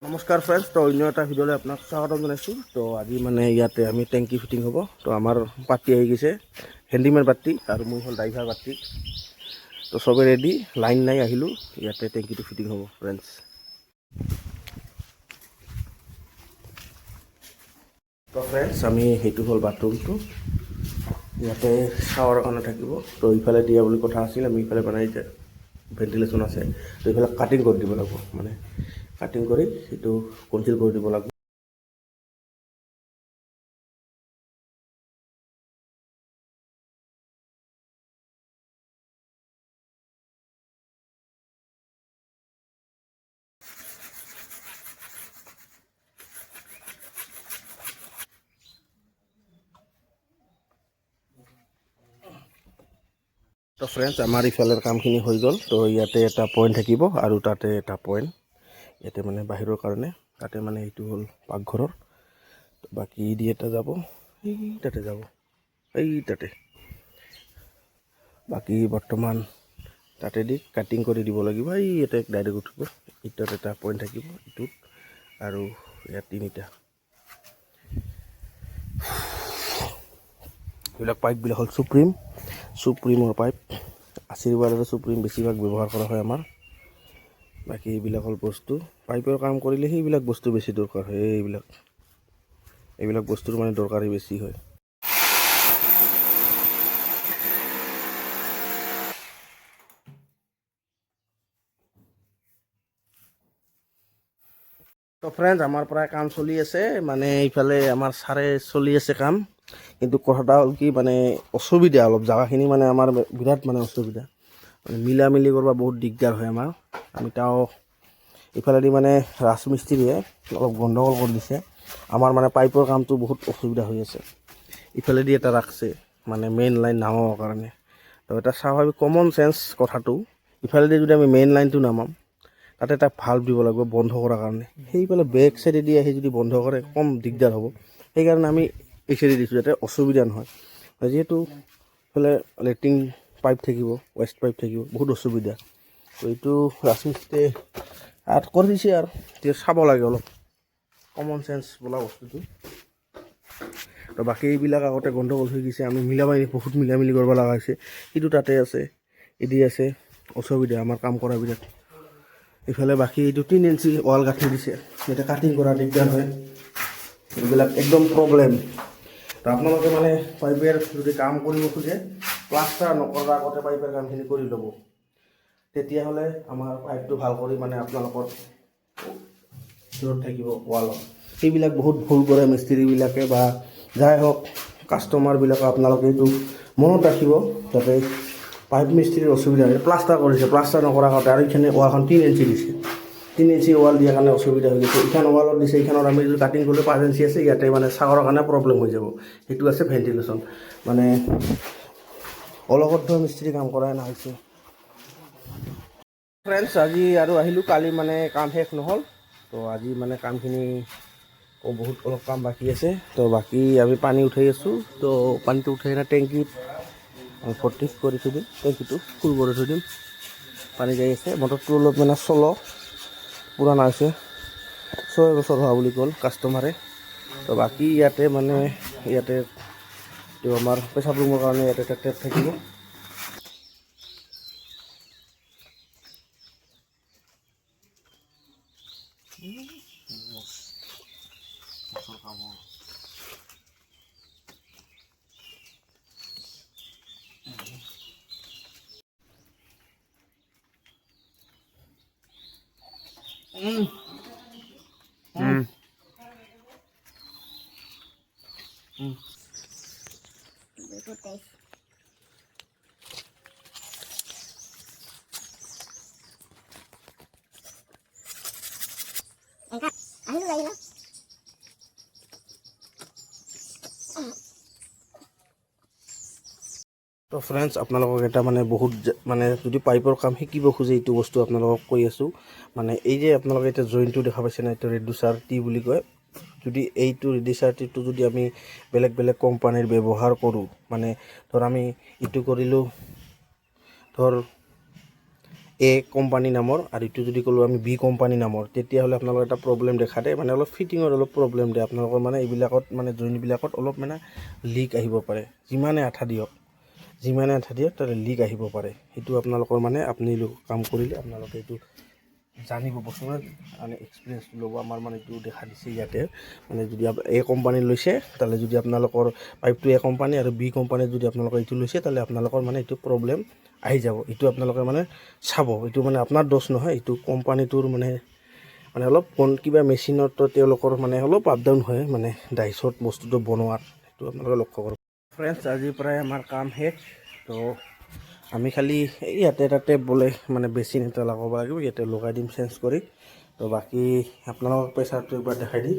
নমস্কাৰ ফ্ৰেণ্ডছ, তো অন্য এটা ভিডিঅ'লৈ আপোনাক স্বাগতম জনাইছোঁ। তো আজি মানে ইয়াতে আমি টেংকি ফিটিং হ'ব। তো আমাৰ পাৰ্টি আহি গৈছে, হেণ্ডিমেন পাৰ্টি, আৰু মই হ'ল ড্ৰাইভাৰ পাৰ্টি। তো চবে ৰেডি, লাইন নাই, আহিলোঁ ইয়াতে টেংকিটো ফিটিং হ'ব ফ্ৰেণ্ডছ। তো ফ্ৰেণ্ডছ, আমি সেইটো হ'ল বাথৰুমটো, ইয়াতে শ্বাৱাৰৰ কাৰণে থাকিব। তো ইফালে দিয়া বুলি কথা আছিল, আমি ইফালে বনাই যে ভেণ্টিলেশ্যন আছে, তো এইফালে কাটিং কৰি দিব লাগিব, মানে কাটিং কৰি সেইটো কনচিল কৰি দিব লাগিব। তো ফ্ৰেণ্ডছ, আমাৰ ইফালৰ কামখিনি হৈ গ'ল। তো ইয়াতে এটা পইণ্ট থাকিব আৰু তাতে এটা পইণ্ট, ইয়াতে মানে বাহিৰৰ কাৰণে, তাতে মানে এইটো হ'ল পাকঘৰৰ। তো বাকী দি এটা যাব, এই তাতে যাব, এই তাতে। বাকী বৰ্তমান তাতে দি কাটিং কৰি দিব লাগিব। এই ইয়াতে ডাইৰেক্ট উঠিব, ইটাত এটা পইণ্ট থাকিব ইটোত, আৰু ইয়াত তিনিটা। এইবিলাক পাইপবিলাক হ'ল চুপ্ৰিমৰ পাইপ, আশীৰ্বাদ আৰু চুপ্ৰিম বেছিভাগ ব্যৱহাৰ কৰা হয় আমাৰ। বাকী এইবিলাক হ'ল বস্তু, পাইপৰ কাম কৰিলে সেইবিলাক বস্তু বেছি দৰকাৰ হয়। এইবিলাক বস্তুৰ মানে দৰকাৰী বেছি হয়। তো ফ্ৰেণ্ডছ, আমাৰ প্ৰায় কাম চলি আছে, মানে এইফালে আমাৰ ছাৰে চলি আছে কাম। কিন্তু কথাটা হ'ল কি, মানে অসুবিধা অলপ, জাগাখিনি মানে আমাৰ বিৰাট মানে অসুবিধা, মানে মিলা মিলি কৰিব বহুত দিগদাৰ হয় আমাৰ। আমি তাও ইফালেদি মানে ৰাজমিস্ত্ৰীয়ে অলপ গণ্ডগোল কৰি দিছে, আমাৰ মানে পাইপৰ কামটো বহুত অসুবিধা হৈ আছে। ইফালেদি এটা ৰাখছে, মানে মেইন লাইন নামাবৰ কাৰণে। তো এটা স্বাভাৱিক কমন চেঞ্চ কথাটো, ইফালেদি যদি আমি মেইন লাইনটো নামাম, তাতে এটা ভাল্ব দিব লাগিব বন্ধ কৰাৰ কাৰণে। সেইফালে বেক চাইডেদি আহি যদি বন্ধ কৰে কম দিগদাৰ হ'ব। সেইকাৰণে আমি এই চাইডে দিছোঁ, যাতে অসুবিধা নহয়। যিহেতু এইফালে লেট্ৰিন পাইপ থাকিব, ৱেষ্ট পাইপ থাকিব, বহুত অসুবিধা। তো এইটো ৰাজমিস্ত্ৰীয়ে কৰি দিছে, আৰু এতিয়া চাব লাগে অলপ, কমন চেঞ্চ বোলা বস্তুটো। তো বাকী এইবিলাক আগতে গণ্ডগোল হৈ গৈছে, আমি বহুত মিলামিলি কৰিব লগা হৈছে। সিটো তাতে আছে, এদি আছে, অসুবিধা আমাৰ কাম কৰা বিৰাট। ইফালে বাকী এইটো 3 ইঞ্চি ৱাল গাঁঠি দিছে, যাতে কাটিং কৰা দিগদাৰ হয়। এইবিলাক একদম প্ৰব্লেম। তো আপোনালোকে মানে পাইপেৰ যদি কাম কৰিব খোজে, প্লাষ্টাৰ নকৰাৰ আগতে পাইপেৰ কামখিনি কৰি ল'ব, তেতিয়াহ'লে আমাৰ পাইপটো ভাল কৰি মানে আপোনালোকৰ দূৰত থাকিব ৱালত। সেইবিলাক বহুত ভুল কৰে মিস্ত্ৰীবিলাকে, বা যাই হওক কাষ্টমাৰবিলাকে। আপোনালোকে এইটো মনত ৰাখিব, যাতে পাইপ মিস্ত্ৰীৰ অসুবিধা হয়। প্লাষ্টাৰ কৰিছে, প্লাষ্টাৰ নকৰাৰ আগতে, আৰু এইখানে ৱালখন 3 ইঞ্চি দিছে, 3 ইঞ্চি ৱাল দিয়াৰ কাৰণে অসুবিধা হৈ গৈছে। এইখান ৱালত দিছে, এইখানত আমি যদি কাটিং কৰিলে 5 ইঞ্চি আছে, ইয়াতে মানে চাগৰৰ কাৰণে প্ৰব্লেম হৈ যাব। সেইটো আছে ভেণ্টিলেশ্যন, মানে অলগদ্ধ মিস্ত্ৰী কাম কৰাই অনা হৈছে। ফ্ৰেণ্ডছ, আজি আৰু আহিলোঁ, কালি মানে কাম শেষ নহ'ল। তো আজি মানে কামখিনি বহুত অলপ কাম বাকী আছে। তো বাকী আমি পানী উঠাই আছোঁ। তো পানীটো উঠাই কিনে টেংকিত ভৰ্তি কৰি থৈ দিম, টেংকিটো ফুল কৰি থৈ দিম। পানী যাই আছে, মটৰটো অলপ মানে পুৰাণা হৈছে, 6 বছৰ হোৱা বুলি ক'ল কাষ্টমাৰে। তো বাকী ইয়াতে মানে ইয়াতে আমাৰ পেচাব ৰুমৰ কাৰণে ইয়াতে টেপ থাকিব। তো ফ্ৰেণ্ডছ, আপোনালোকক এটা মানে বহুত মানে যদি পাইপৰ কাম শিকিব খোজে, এইটো বস্তু আপোনালোকক কৈ আছোঁ। মানে এই যে আপোনালোকে এতিয়া জইনটো দেখা পাইছে না, এইটো ৰেডুচাৰ টি বুলি কয়। যদি এইটো ৰেডুচাৰ টিটো যদি আমি বেলেগ বেলেগ কোম্পানীৰ ব্যৱহাৰ কৰোঁ, মানে ধৰ আমি ইটো কৰিলোঁ, ধৰ এ কোম্পানী নামৰ আৰু এইটো যদি ক'লোঁ আমি বি কোম্পানী নামৰ, তেতিয়াহ'লে আপোনালোকৰ এটা প্ৰব্লেম দেখা দিয়ে, মানে অলপ ফিটিঙৰ অলপ প্ৰব্লেম দিয়ে আপোনালোকৰ, মানে এইবিলাকত মানে জইনবিলাকত অলপ মানে লিক আহিব পাৰে। যিমানে আঠা দিয়ক তাতে লিক আহিব পাৰে। সেইটো আপোনালোকৰ মানে আপুনি কাম কৰিলে আপোনালোকে এইটো জানিব, বস্তুটো মানে এক্সপিৰিয়েঞ্চটো ল'ব। আমাৰ মানে এইটো দেখা দিছে ইয়াতে, মানে যদি এ কোম্পানী লৈছে তাহলে যদি আপোনালোকৰ পাইপটো এ কোম্পানী আৰু বি কোম্পানীত যদি আপোনালোকৰ এইটো লৈছে, তাহলে আপোনালোকৰ মানে এইটো প্ৰব্লেম আহি যাব। এইটো আপোনালোকে মানে চাব, এইটো মানে আপোনাৰ দোষ নহয়, এইটো কোম্পানীটোৰ মানে অলপ কিবা মেচিনত তেওঁলোকৰ মানে অলপ আপ ডাউন হয়, মানে ডাইচত বস্তুটো বনোৱাত, সেইটো আপোনালোকে লক্ষ্য কৰক। ফ্ৰেণ্ডছ, আজিৰ পৰাই আমাৰ কাম শেষ। তো আমি খালি ইয়াতে তাতে বোলে মানে বেচিন এটা লগাব লাগিব, ইয়াতে লগাই দিম চেঞ্জ কৰি। তো বাকী আপোনালোকক প্ৰেছাৰটো একবাৰ দেখাই দিম।